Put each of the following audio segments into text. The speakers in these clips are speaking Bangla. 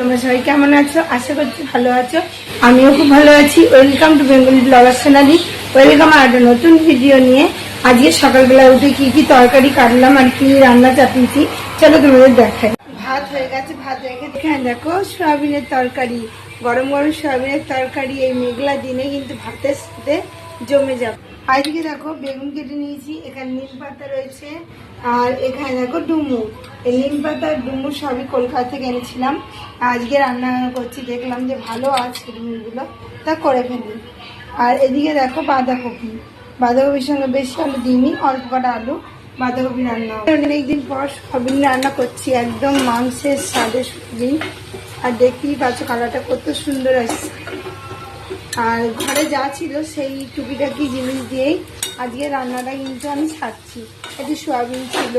তোমরা সবাই কেমন আছো? আশা করছি ভালো আছো। আমিও খুব ভালো আছি। Welcome to Bengali blogger Sonali. Welcome আর একটা নতুন ভিডিও নিয়ে। আজকে সকালবেলা উঠে কি কি তরকারি কাটলাম আর কি রান্না চাপিয়েছি চলো তোমাদের দেখাই। ভাত হয়ে গেছে, ভাত রেখে দেখো সয়াবিনের তরকারি, গরম গরম সয়াবিনের তরকারি এই মেঘলা দিনে কিন্তু ভাতের সাথে জমে যাবে। আজকে দেখো বেগুন কেটে নিয়েছি, এখানে নিম পাতা রয়েছে আর এখানে দেখো ডুমুর। এই নিম পাতা ডুমুর সবই কলকাতা থেকে এনেছিলাম। আজকে রান্না করছি, দেখলাম যে ভালো আছে ডুমুরগুলো, তা করে ফেলি। আর এদিকে দেখো বাঁধাকপি, বাঁধাকপির সঙ্গে বেশি আলু দিইনি, অল্প কটা আলু বাঁধাকপি রান্না। অনেকদিন পর সয়াবিন রান্না করছি, একদম মাংসের স্বাদে সয়াবিন। আর দেখতেই পাচ্ছ কালারটা কত সুন্দর আসছে। আর ঘরে যা ছিল সেই টুকিটাকি জিনিস দিয়েই আজকে রান্নাটা কিন্তু আমি ছাড়ছি। একটু সয়াবিন ছিল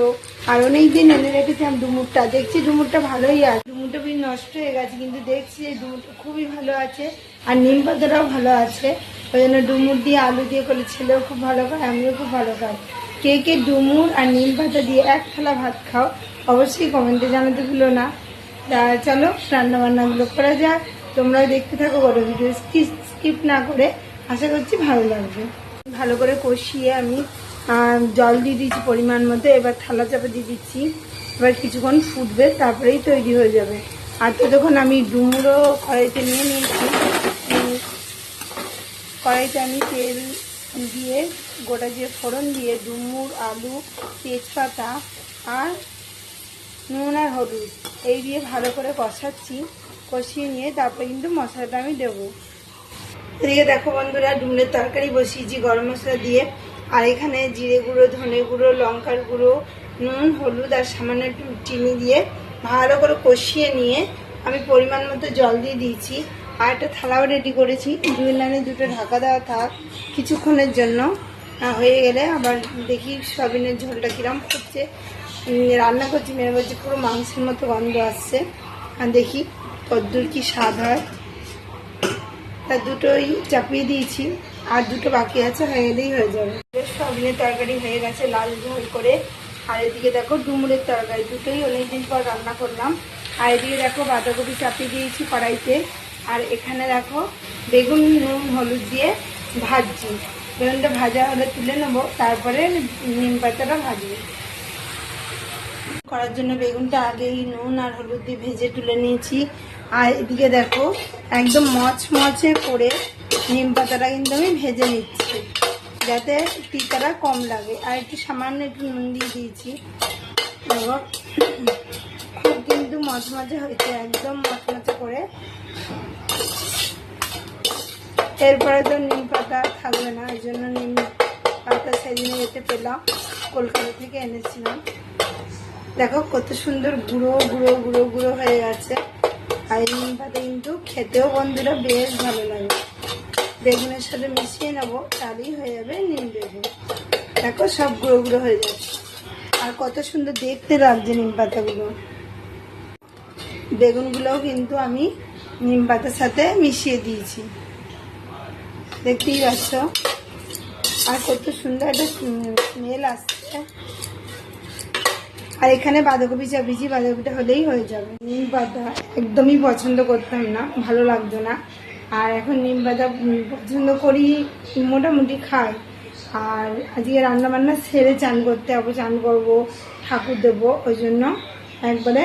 আর অনেকদিন এনে রেখেছিলাম ডুমুরটা, দেখছি ডুমুরটা ভালোই আছে। ডুমুরটা বেশ নষ্ট হয়ে গেছে কিন্তু দেখছি এই ডুমুরটা খুবই ভালো আছে আর নিম পাতাটাও ভালো আছে। ওই জন্য ডুমুর দিয়ে আলু দিয়ে করলে ছেলেও খুব ভালো খায়, আমিও খুব ভালো খাই। কে কে ডুমুর আর নিম পাতা দিয়ে এক থালা ভাত খাও অবশ্যই কমেন্টে জানাতে ভুলো না। চলো রান্না বান্নাগুলো করা যাক, তোমরাও দেখতে থাকো বড় ভিডিও, স্কিপ না করে। আশা করছি ভালো লাগবে। ভালো করে কষিয়ে আমি জল দিয়ে দিচ্ছি পরিমাণ মতো। এবার থালা চাপা দিয়ে দিচ্ছি, এবার কিছুক্ষণ ফুটবে, তারপরেই তৈরি হয়ে যাবে। আর ততক্ষণ আমি ডুমুরও কড়াইতে নিয়ে নিয়েছি। কড়াইতে আমি তেল দিয়ে গোটা দিয়ে ফোড়ন দিয়ে ডুমুর, আলু, তেজপাতা আর নুন আর হলুদ এই দিয়ে ভালো করে কষাচ্ছি। কষিয়ে নিয়ে তারপরে কিন্তু মশলাটা আমি দেবো। এদিকে দেখো বন্ধুরা ডুমুরের তরকারি বসিয়েছি গরম মশলা দিয়ে। আর এখানে জিরে গুঁড়ো, ধনে গুঁড়ো, লঙ্কার গুঁড়ো, নুন, হলুদ আর সামান্য একটু চিনি দিয়ে ভালো করে কষিয়ে নিয়ে আমি পরিমাণ মতো জল দিয়ে দিয়েছি। আর একটা থালাও রেডি করেছি, দুই লাইনে দুটো ঢাকা দেওয়া থাক কিছুক্ষণের জন্য। হয়ে গেলে আবার দেখি সয়াবিনের ঝোলটা কিরম করছে। রান্না করছি, মেয়ে বলছে পুরো মাংসের মতো গন্ধ আসছে। আর দেখি কদ্দুর কি স্বাদ হয়। তা দুটোই চাপিয়ে দিয়েছি, আর দুটো বাকি আছে, হয়ে গেলেই হয়ে যাবে। সয়াবিনের তরকারি হয়ে গেছে লাল ঝোল করে। আর এদিকে দেখো ডুমুরের তরকারি, দুটোই অনেকদিন পর রান্না করলাম। আর এদিকে দেখো বাঁধাকপি চাপিয়ে দিয়েছি কড়াইতে। আর এখানে দেখো বেগুন নুন হলুদ দিয়ে ভাজছি। বেগুনটা ভাজা হলে তুলে নেবো, তারপরে নিম পাতাটা ভাজবো। করার জন্য বেগুনটা আগেই নুন আর হলুদ দিয়ে ভেজে তুলে নিয়েছি। আর এদিকে দেখো একদম মচমচে করে নিম পাতাটা কিন্তু আমি ভেজে নিচ্ছি যাতে তিতাটা কম লাগে। আর একটু সামান্য একটু নুন দিয়ে দিয়েছি। দেখো খুব কিন্তু মচমচে হয়েছে, একদম মচমচে করে। এরপরে তো নিম পাতা থাকবে না, এই জন্য নিম পাতা সেদিনে যেতে পেলাম, কলকাতা থেকে এনেছিলাম। দেখো কত সুন্দর গুঁড়ো গুঁড়ো গুঁড়ো গুঁড়ো হয়ে গেছে। আর নিম পাতা কিন্তু খেতেও বন্ধুরা বেশ ভালো লাগে। বেগুনের সাথে মিশিয়ে নেবো, তাহলেই হয়ে যাবে নিম বেগুন। দেখো সব গুঁড়ো গুঁড়ো হয়ে যাচ্ছে আর কত সুন্দর দেখতে লাগছে নিম পাতাগুলো। বেগুনগুলোও কিন্তু আমি নিম পাতার সাথে মিশিয়ে দিয়েছি, দেখতেই পাচ্ছ। আর কত সুন্দর একটা স্মেল আসছে। আর এখানে বাঁধাকপি চাপিয়েছি, বাঁধাকপিটা হলেই হয়ে যাবে। নিম পাতা একদমই পছন্দ করতাম না, ভালো লাগতো না। আর এখন নিম পাতা পছন্দ করি, মোটামুটি খাই। আর আজকে রান্নাবান্না সেরে চান করতে যাবো, চান করবো, ঠাকুর দেবো। ওই জন্য একবারে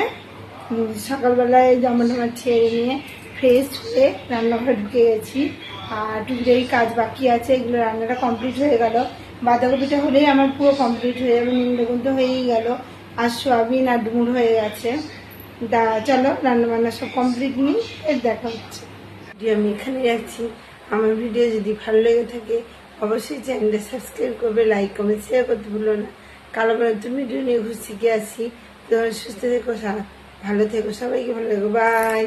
সকালবেলায় জামা টামা ছেড়ে নিয়ে ফ্রেশ হয়ে রান্নাঘরে ঢুকে গেছি। আর টুকটাই কাজ বাকি আছে, এগুলো রান্নাটা কমপ্লিট হয়ে গেল। বাঁধাকপিটা হলেই আমার পুরো কমপ্লিট হয়ে যাবে, নিম বেগুন তো হয়েই গেল, আর সয়াবিন আর ডুমুর হয়ে গেছে। চলো রান্নাবান্না সব কমপ্লিট নিই, এর দেখা হচ্ছে। ভিডিও আমি এখানে যাচ্ছি। আমার ভিডিও যদি ভালো লেগে থাকে অবশ্যই চ্যানেলটা সাবস্ক্রাইব করবে, লাইক কমেন্ট শেয়ার করতে ভুলো না। কালো নতুন ভিডিও নিয়ে ঘুষ শিখে আসি। তোমার সুস্থ থেকো, ভালো থেকো, সবাইকে ভালো থেকো, বাই।